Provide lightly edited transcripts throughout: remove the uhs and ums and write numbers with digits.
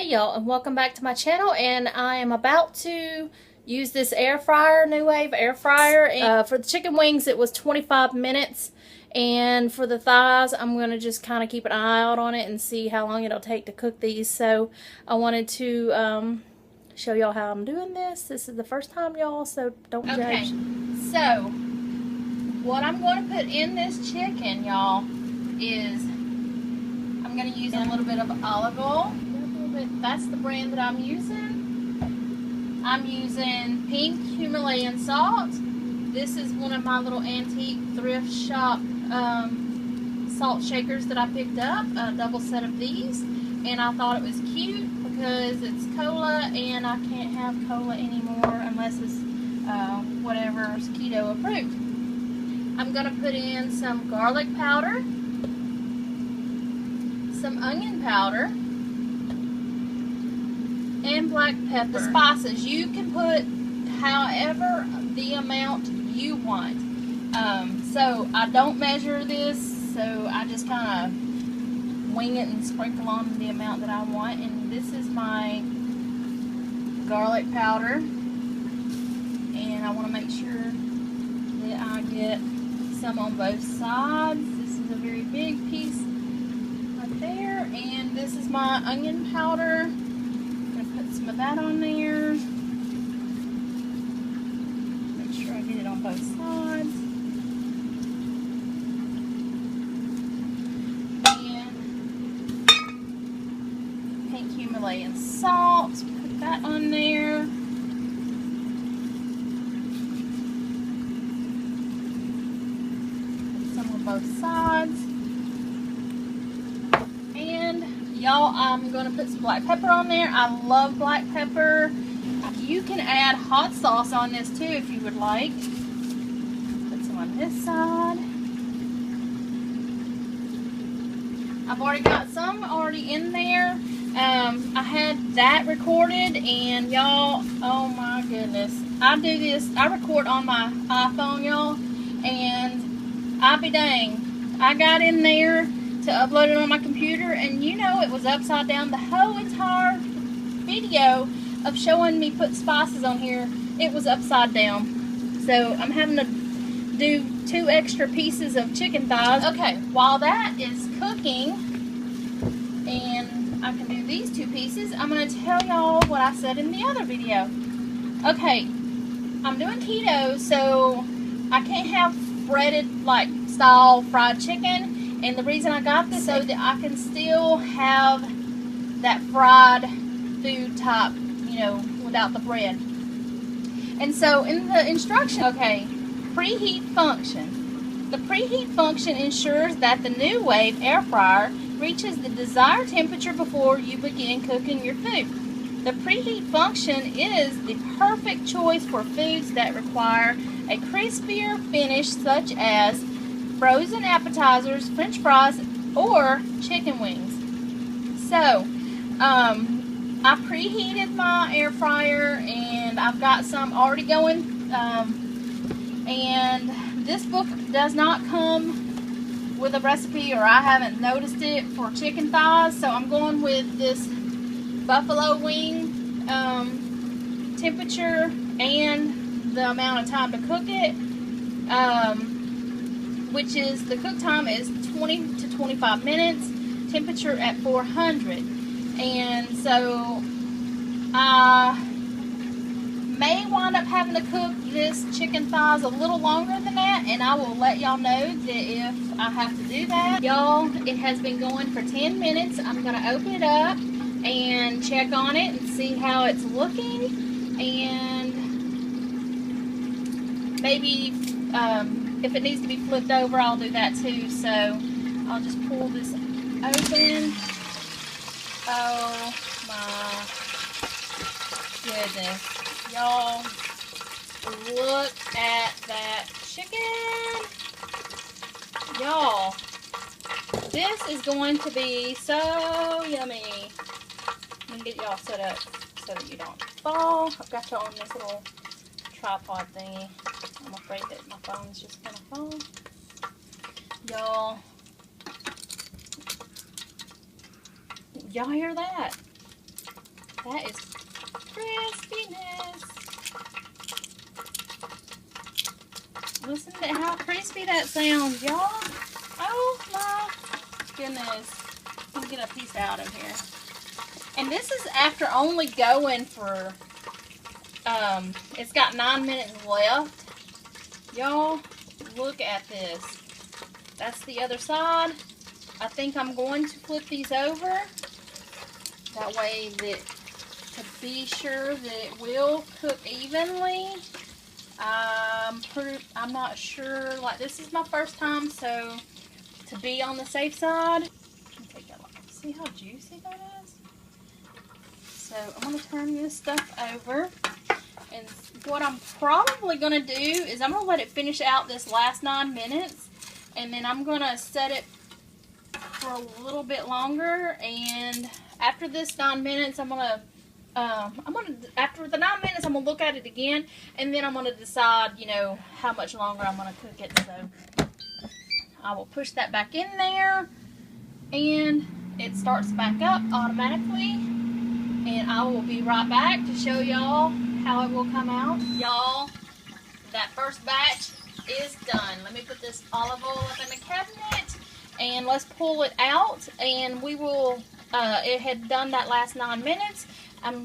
Hey y'all, and welcome back to my channel. And I am about to use this air fryer, New Wave air fryer. And, for the chicken wings it was 25 minutes, and for the thighs I'm going to just kind of keep an eye out on it and see how long it'll take to cook these. So I wanted to show y'all how I'm doing this. This is the first time, y'all, so don't judge. So what I'm going to put in this chicken, y'all, is I'm going to use a little bit of olive oil. That's the brand that I'm using. I'm using pink Himalayan salt. This is one of my little antique thrift shop salt shakers that I picked up, a double set of these, and I thought it was cute because it's cola, and I can't have cola anymore unless it's whatever's keto approved. I'm going to put in some garlic powder, some onion powder, and black pepper. The spices, you can put however the amount you want. So I don't measure this, so I just kind of wing it and sprinkle on the amount that I want. And this is my garlic powder, and I want to make sure that I get some on both sides. This is a very big piece right there. And this is my onion powder. Some of that on there. Make sure I get it on both sides. And pink Himalayan salt. Put that on there. Put some on both sides. Y'all, I'm going to put some black pepper on there. I love black pepper. You can add hot sauce on this too if you would like. Put some on this side. I've already got some already in there. I had that recorded, and y'all, oh my goodness. I do this, I record on my iPhone, y'all, and I'll be dang. I got in there to upload it on my computer, and you know, it was upside down. The whole entire video of showing me put spices on here, it was upside down. So I'm having to do 2 extra pieces of chicken thighs. Okay, while that is cooking and I can do these 2 pieces, I'm going to tell y'all what I said in the other video. Okay, I'm doing keto, so I can't have breaded like style fried chicken. And the reason I got this so that I can still have that fried food type, you know, without the bread. And so in the instruction, okay, preheat function. The preheat function ensures that the New Wave air fryer reaches the desired temperature before you begin cooking your food. The preheat function is the perfect choice for foods that require a crispier finish, such as frozen appetizers, french fries, or chicken wings. So, I preheated my air fryer, and I've got some already going. And this book does not come with a recipe, or I haven't noticed it, for chicken thighs. So I'm going with this buffalo wing temperature and the amount of time to cook it. Which is, the cook time is 20 to 25 minutes, temperature at 400. And so I may wind up having to cook this chicken thighs a little longer than that, and I will let y'all know that if I have to do that. Y'all, it has been going for 10 minutes. I'm going to open it up and check on it and see how it's looking, and maybe if it needs to be flipped over, I'll do that too. So I'll just pull this open. Oh my goodness. Y'all, look at that chicken. Y'all, this is going to be so yummy. I'm going to get y'all set up so that you don't fall. I've got y'all on this little tripod thingy. I'm afraid that my phone's just gonna fall. Y'all hear that? That is crispiness. Listen to how crispy that sounds, y'all. Oh my goodness. Let me get a piece out of here. And this is after only going for, it's got 9 minutes left. Y'all, look at this. That's the other side. I think I'm going to flip these over. That way that to be sure that it will cook evenly. I'm not sure, like this is my first time, so to be on the safe side, take that off. See how juicy that is? So I'm going to turn this stuff over, and what I'm probably going to do is I'm going to let it finish out this last 9 minutes, and then I'm going to set it for a little bit longer, and after this 9 minutes after the 9 minutes, I'm going to look at it again, and then I'm going to decide, you know, how much longer I'm going to cook it. So I will push that back in there, and it starts back up automatically, and I will be right back to show y'all how it will come out. Y'all, that first batch is done. Let me put this olive oil up in the cabinet, and let's pull it out, and we will, it had done that last 9 minutes.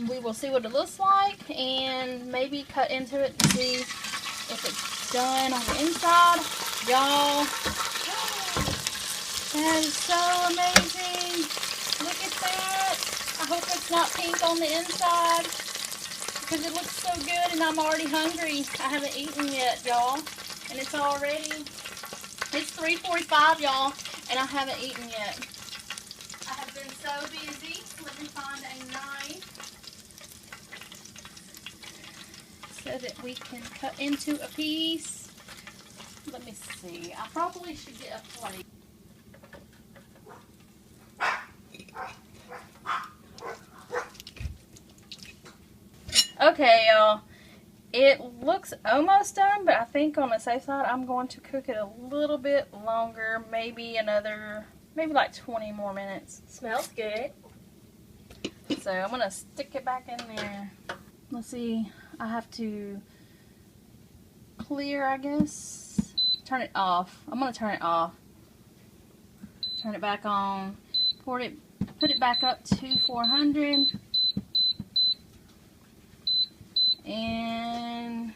We will see what it looks like and maybe cut into it to see if it's done on the inside. Y'all, that is so amazing. Look at that. I hope it's not pink on the inside because it looks so good and I'm already hungry. I haven't eaten yet, y'all, and it's 3:45, y'all, and I haven't eaten yet. I have been so busy. Let me find a knife so that we can cut into a piece. Let me see. I probably should get a plate. Okay, y'all. It looks almost done, but I think on the safe side, I'm going to cook it a little bit longer. Maybe like 20 more minutes. Smells good. So I'm going to stick it back in there. Let's see. I have to clear, I guess. Turn it off. I'm going to turn it off. Turn it back on. Put it back up to 400. And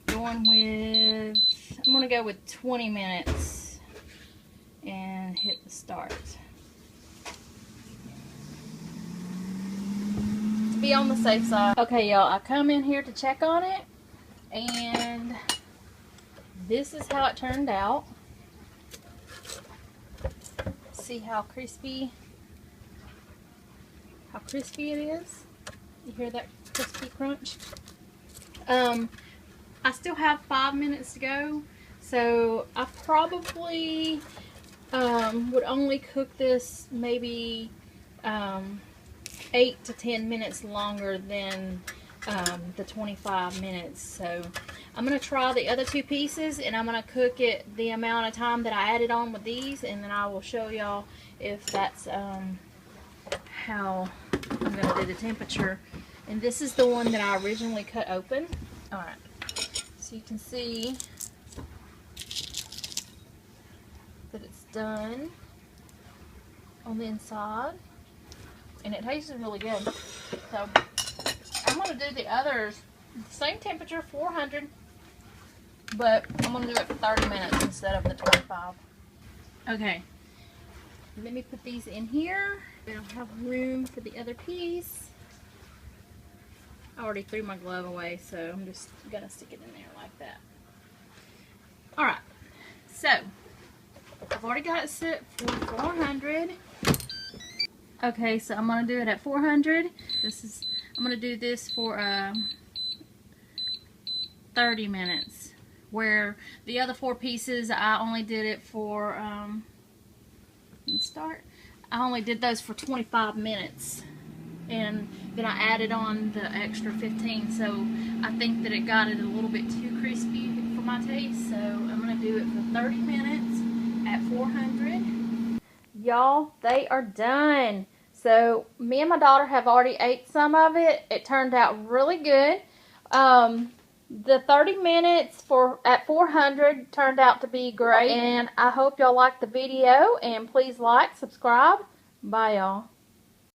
I'm going to go with 20 minutes and hit the start. To be on the safe side. Okay, y'all, I come in here to check on it, and this is how it turned out. See how crispy it is? You hear that crispy crunch? I still have 5 minutes to go, so I probably would only cook this maybe 8 to 10 minutes longer than the 25 minutes. So I'm going to try the other two pieces, and I'm going to cook it the amount of time that I added on with these, and then I will show y'all if that's how I'm going to do the temperature. And this is the one that I originally cut open. Alright, so you can see that it's done on the inside, and it tastes really good. So I'm going to do the others, same temperature, 400, but I'm going to do it for 30 minutes instead of the 25. Okay, let me put these in here. I don't have room for the other piece. I already threw my glove away, so I'm just going to stick it in there like that. Alright, so I've already got it set for 400. Okay, so I'm going to do it at 400. I'm going to do this for 30 minutes, where the other 4 pieces I only did it for, I only did those for 25 minutes. And then I added on the extra 15, so I think that it got it a little bit too crispy for my taste, so I'm going to do it for 30 minutes at 400. Y'all, they are done. So me and my daughter have already ate some of it. It turned out really good. The 30 minutes at 400 turned out to be great. And I hope y'all liked the video. And please like, subscribe. Bye, y'all.